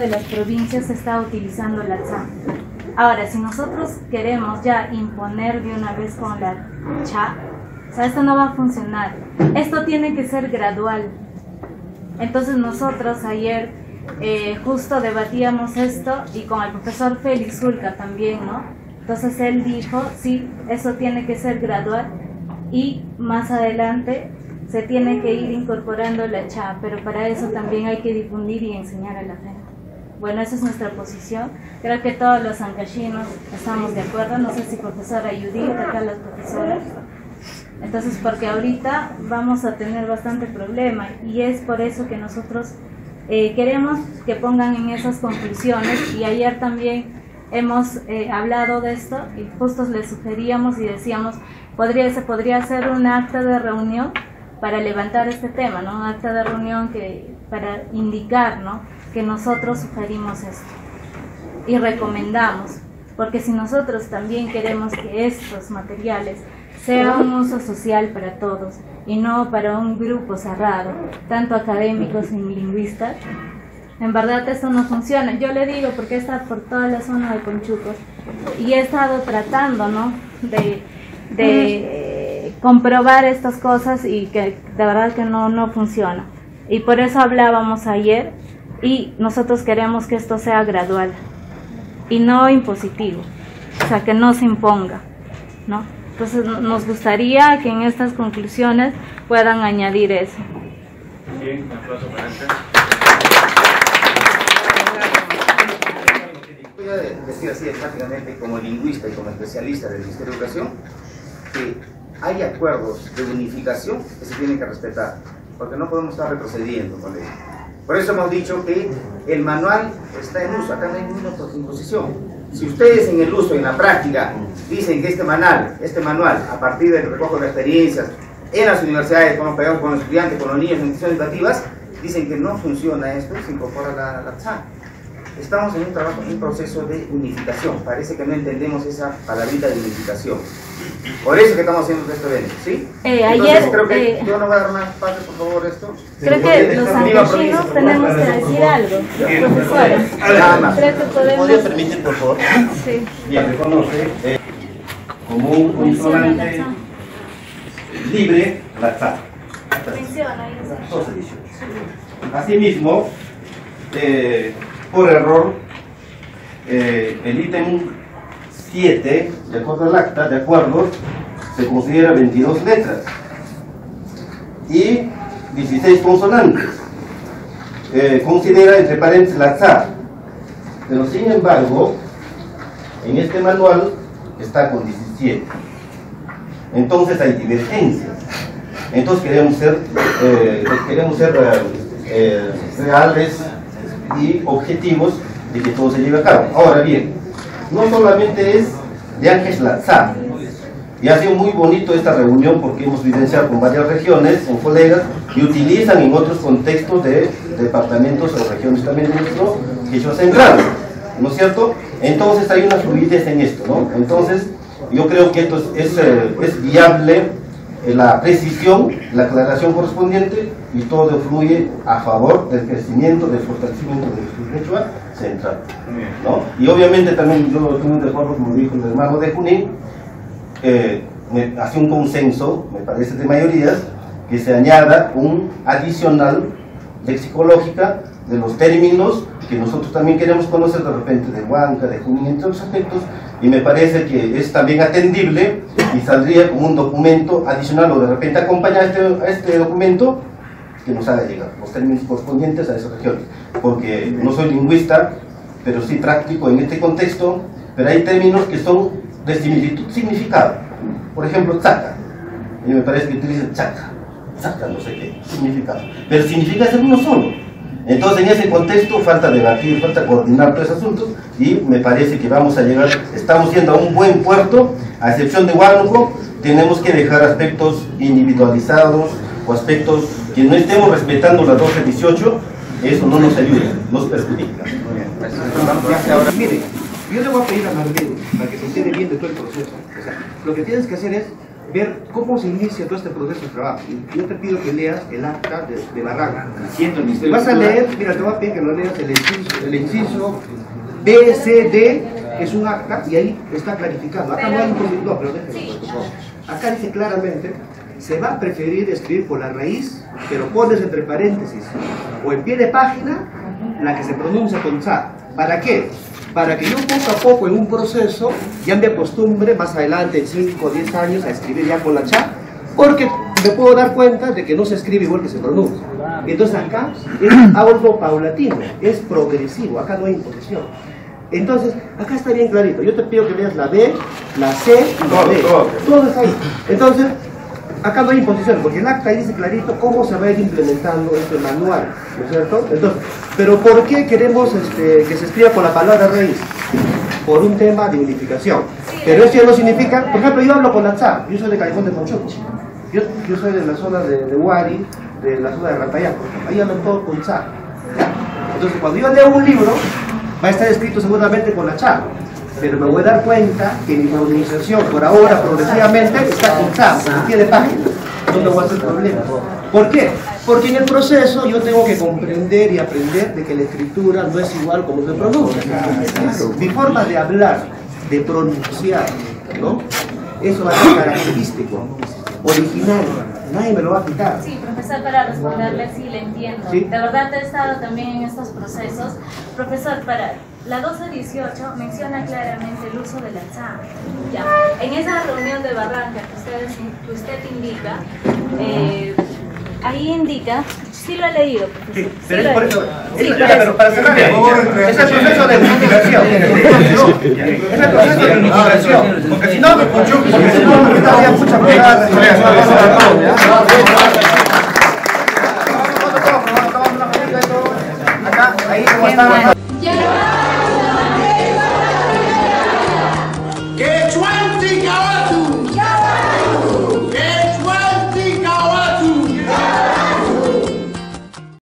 las provincias se está utilizando la cha. Ahora, si nosotros queremos ya imponer de una vez con la cha, o sea, esto no va a funcionar. Esto tiene que ser gradual. Entonces nosotros ayer justo debatíamos esto y con el profesor Félix Zulca también, ¿no? Entonces él dijo, sí, eso tiene que ser gradual y más adelante se tiene que ir incorporando la cha, pero para eso también hay que difundir y enseñar a la gente. Bueno, esa es nuestra posición. Creo que todos los ancachinos estamos de acuerdo. No sé si profesora Judith, acá las profesoras. Entonces, porque ahorita vamos a tener bastante problema y es por eso que nosotros queremos que pongan en esas conclusiones, y ayer también hemos hablado de esto y justo les sugeríamos y decíamos, se podría hacer un acta de reunión para levantar este tema, ¿no? Un acta de reunión para indicar, ¿no?, que nosotros sugerimos esto y recomendamos, porque si nosotros también queremos que estos materiales sean un uso social para todos y no para un grupo cerrado, tanto académicos y lingüistas, en verdad esto no funciona. Yo le digo, porque he estado por toda la zona de Conchucos y he estado tratando, ¿no?, de comprobar estas cosas y que de verdad que no funciona. Y por eso hablábamos ayer, y nosotros queremos que esto sea gradual y no impositivo, o sea, que no se imponga, ¿no? Entonces nos gustaría que en estas conclusiones puedan añadir eso. Bien, un aplauso para Ancha. Voy a decir así prácticamente como lingüista y como especialista del Ministerio de Educación, que hay acuerdos de unificación que se tienen que respetar, porque no podemos estar retrocediendo con ello. Por eso hemos dicho que el manual está en uso, acá no hay ninguna imposición. Si ustedes en el uso, en la práctica, dicen que este manual, a partir del recojo de experiencias en las universidades, cuando pegamos con los estudiantes, con los niños en instituciones educativas, dicen que no funciona esto, se incorpora la TSA. Estamos en un proceso de unificación. Parece que no entendemos esa palabrita de unificación. Por eso que estamos haciendo este evento, ¿sí? Ayer, creo que yo no voy a dar más parte, por favor, esto. Creo que los ancachinos tenemos que decir algo, profesores. Nada más. Creo que podemos... ¿Podría permitir, por favor? Sí. Bien, reconoce como un consonante libre la TSA. Menciona ahí. 12-18. Asimismo, por error, el ítem 7, de acuerdo al acta de acuerdos, se considera 22 letras y 16 consonantes. Considera entre paréntesis la TSA, pero sin embargo, en este manual está con 17. Entonces hay divergencias. Entonces queremos ser reales y objetivos de que todo se lleve a cabo. Ahora bien, no solamente es de Ángeles la TSA, y ha sido muy bonito esta reunión porque hemos vivenciado con varias regiones, con colegas, y utilizan en otros contextos de departamentos o regiones también de nuestro Quechua Central, ¿no es cierto? Entonces hay una fluidez en esto, ¿no? Entonces yo creo que esto es viable, la precisión, la aclaración correspondiente, y todo fluye a favor del crecimiento, del fortalecimiento del Quechua Central, ¿no? Y obviamente también yo estoy de acuerdo, como dijo el hermano de Junín, hace un consenso, me parece de mayorías, que se añada un adicional lexicológica de los términos que nosotros también queremos conocer, de repente de Huanca, de Junín, entre otros aspectos, y me parece que es también atendible y saldría como un documento adicional, o de repente acompañar a este documento que nos haga llegar los términos correspondientes a esas regiones, porque no soy lingüista, pero sí práctico en este contexto, pero hay términos que son de similitud significado. Por ejemplo, tzaca, y me parece que utilizan tzaca, no sé qué significado, pero significa ser uno solo. Entonces, en ese contexto falta debatir, falta coordinar todos esos asuntos, y me parece que vamos a llegar, estamos yendo a un buen puerto, a excepción de Huánuco. Tenemos que dejar aspectos individualizados o aspectos que no estemos respetando la 12-18, eso no nos ayuda, nos perjudica. Ahora, mire, yo le voy a pedir a Marlene para que se entere bien de todo el proceso. O sea, lo que tienes que hacer es ver cómo se inicia todo este proceso de trabajo. Y yo te pido que leas el acta de Barranca. Vas a leer, mira, te voy a pedir que lo leas el inciso B, C, D, es un acta y ahí está clarificado. Acá no hay un proyecto, pero déjenme, por favor. Acá dice claramente, se va a preferir escribir por la raíz, pero pones entre paréntesis, o en pie de página, la que se pronuncia con sa. ¿Para qué? Para que yo poco a poco en un proceso ya me acostumbre más adelante, en 5 o 10 años, a escribir ya con la cha, porque me puedo dar cuenta de que no se escribe igual que se pronuncia. Entonces acá es algo paulatino, es progresivo, acá no hay imposición. Entonces, acá está bien clarito. Yo te pido que veas la B, la C y la D. Todo está ahí. Entonces, acá no hay imposición, porque el acta ahí dice clarito cómo se va a ir implementando este manual, ¿no es cierto? Entonces, pero ¿por qué queremos que se escriba con la palabra raíz? Por un tema de unificación. Pero eso ya no significa, por ejemplo, yo hablo con la TSA, yo soy de Callejón de Conchuco, yo soy de la zona de Huari, de la zona de Ratayaco, ahí hablan todo con TSA. Entonces, cuando yo leo un libro, va a estar escrito seguramente con la cha, pero me voy a dar cuenta que mi pronunciación por ahora progresivamente está con cha, con pie de página. No me voy a hacer problema. ¿Por qué? Porque en el proceso yo tengo que comprender y aprender de que la escritura no es igual como se pronuncia. Mi forma de hablar, de pronunciar, ¿no? Eso va a ser característico, original. Nadie me lo va a quitar. Sí, profesor, para responderle, sí, le entiendo. ¿Sí? De verdad he estado también en estos procesos. Profesor, para la 1218 menciona claramente el uso de la cha. Ya. En esa reunión de Barranca que usted indica, ahí indica, sí lo he leído, profesor. Sí, Sí pero lo es por he eso. leído. Pero para cerrar, es el proceso de unificación. Es el proceso de unificación. Porque si no, ahorita había mucha cosa. Acá, ahí como está.